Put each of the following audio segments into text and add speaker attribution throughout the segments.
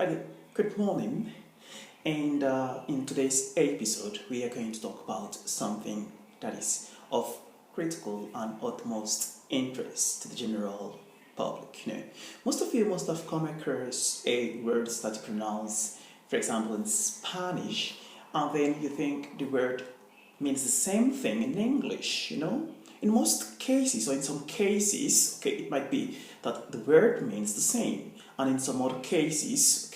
Speaker 1: Hi there, good morning. And in today's episode, we are going to talk about something that is of critical and utmost interest to the general public. Most of you must have come across a word that you pronounce, for example, in Spanish, and then you think the word means the same thing in English. In most cases, or in some cases, it might be that the word means the same, and in some other cases,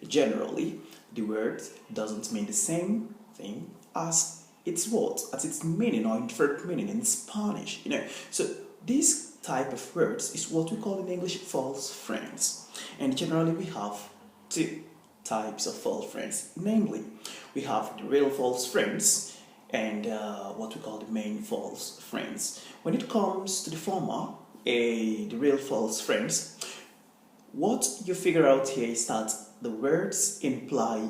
Speaker 1: generally, the word doesn't mean the same thing as its word, as its meaning or inferred meaning in Spanish. So this type of words is what we call in English false friends, and generally we have two types of false friends. Namely, we have the real false friends and what we call the main false friends. When it comes to the former, the real false friends, what you figure out here is that the words imply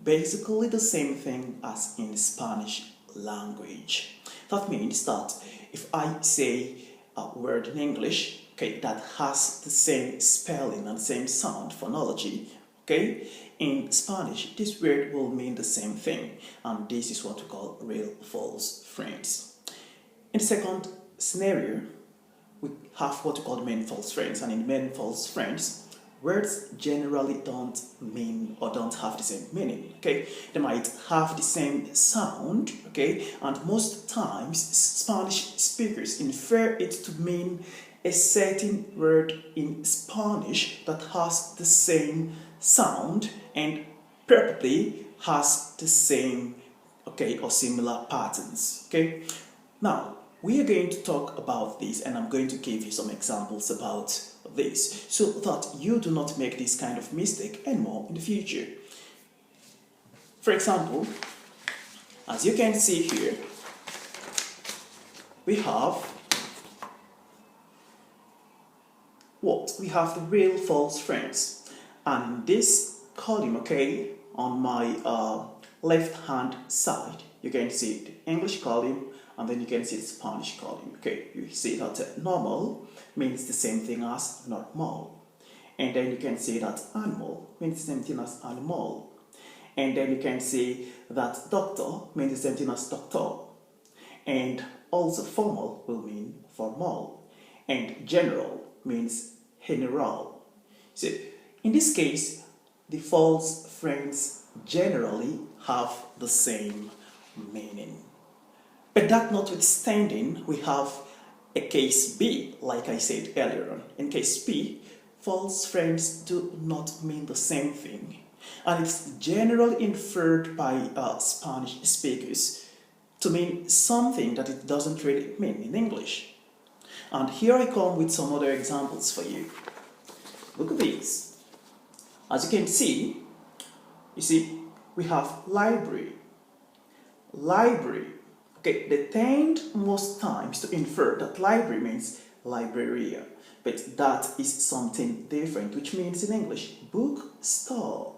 Speaker 1: basically the same thing as in the Spanish language. That means that if I say a word in English, that has the same spelling and the same sound phonology, in Spanish, this word will mean the same thing, and this is what we call real false friends. In the second scenario, we have what we call the main false friends, and in main false friends, words generally don't mean or don't have the same meaning. They might have the same sound, and most times Spanish speakers infer it to mean a certain word in Spanish that has the same sound and probably has the same or similar patterns. Now we are going to talk about this, and I'm going to give you some examples about this so that you do not make this kind of mistake anymore in the future. For example, as you can see here, we have the real false friends, and this column, on my left hand side, you can see the English column, and then you can see the Spanish column. You see that normal means the same thing as normal, and then you can see that animal means the same thing as animal, and then you can see that doctor means the same thing as doctor, and also formal will mean formal, and general means general. So in this case, the false friends generally have the same meaning. But that notwithstanding, we have a case B, like I said earlier on. In case B, false friends do not mean the same thing, and it's generally inferred by Spanish speakers to mean something that it doesn't really mean in English. And here I come with some other examples for you. Look at these. As you can see, we have library. Library. They tend most times to infer that library means libraria, but that is something different, which means in English, bookstore.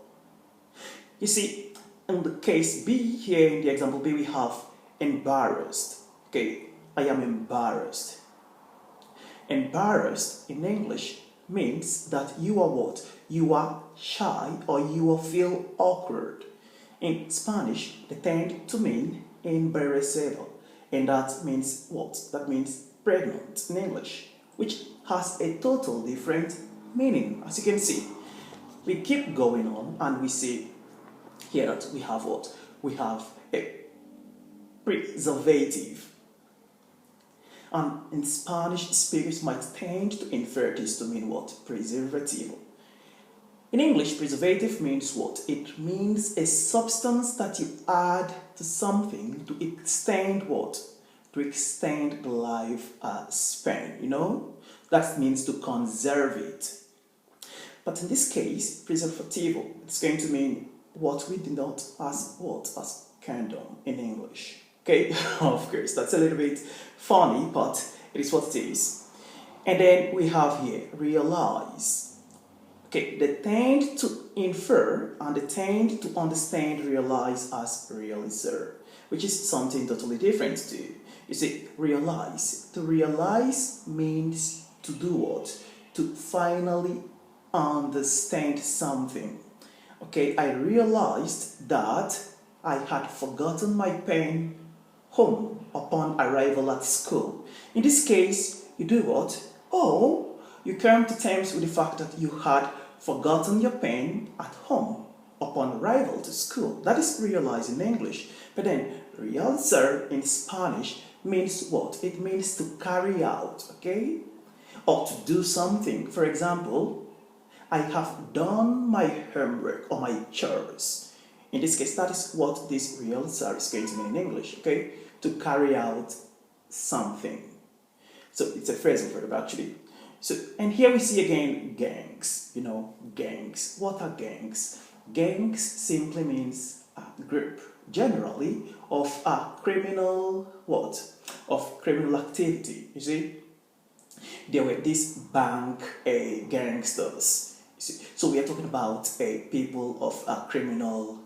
Speaker 1: In the case B here, in the example B, we have embarrassed. I am embarrassed. Embarrassed in English means that you are what? You are shy, or you feel awkward. In Spanish, they tend to mean embarazada, and that means what? That means pregnant in English, which has a total different meaning. As you can see, we keep going on, and we see here that we have what? We have a preservative. And in Spanish, speakers might tend to infer this to mean what? Preservative. In English, preservative means what? It means a substance that you add to something to extend what? To extend the life span, That means to conserve it. But in this case, preservativo, it's going to mean what we denote as what? As condom in English. Of course, that's a little bit funny, but it is what it is. And then we have here realize. They tend to infer and they tend to understand realize as realizer, which is something totally different too. Realize. To realize means to do what? To finally understand something. Okay, I realized that I had forgotten my pen home upon arrival at school. In this case, you do what? Oh, you come to terms with the fact that you had forgotten your pen at home upon arrival to school. That is realized in English. But then, realizar in Spanish means what? It means to carry out, okay? Or to do something. For example, I have done my homework or my chores. In this case, that is what this realizar is going to mean in English, okay? To carry out something. So it's a phrasal verb actually. So, and here we see again gangs, gangs. What are gangs? Gangs simply means a group, generally, of a criminal, Of criminal activity, you see? There were these bank gangsters. You see? So we are talking about people of a criminal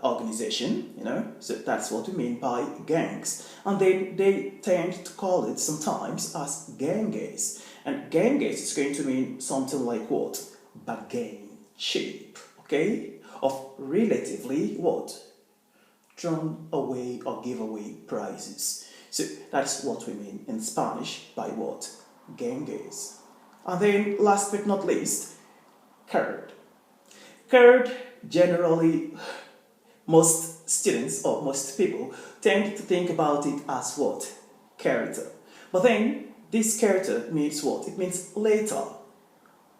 Speaker 1: organization, so that's what we mean by gangs. And then they tend to call it sometimes as ganges. And ganges is going to mean something like what? Bargain, cheap, okay? Of relatively what? Thrown away or give away prices. So that's what we mean in Spanish by what? Ganges. And then last but not least, curd. Curd, generally, most students or most people tend to think about it as what? Character. But then, this character means what? It means later,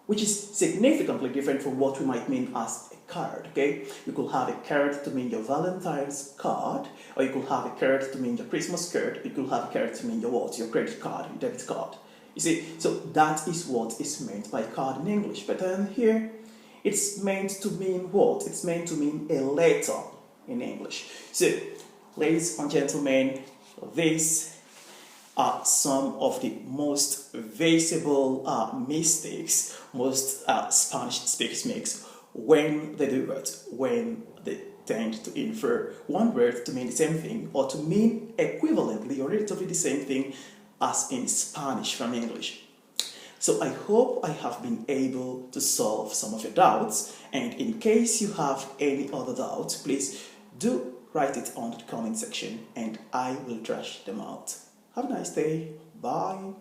Speaker 1: which is significantly different from what we might mean as a card, okay? You could have a card to mean your Valentine's card, or you could have a card to mean your Christmas card, you could have a card to mean your what? Your credit card, your debit card. You see, so that is what is meant by card in English. But then here, it's meant to mean what? It's meant to mean a letter in English. So, ladies and gentlemen, these are some of the most visible mistakes most Spanish speakers make when they do it, when they tend to infer one word to mean the same thing or to mean equivalently or relatively the same thing as in Spanish from English. So I hope I have been able to solve some of your doubts, and in case you have any other doubts, please do write it on the comment section and I will trash them out. Have a nice day. Bye.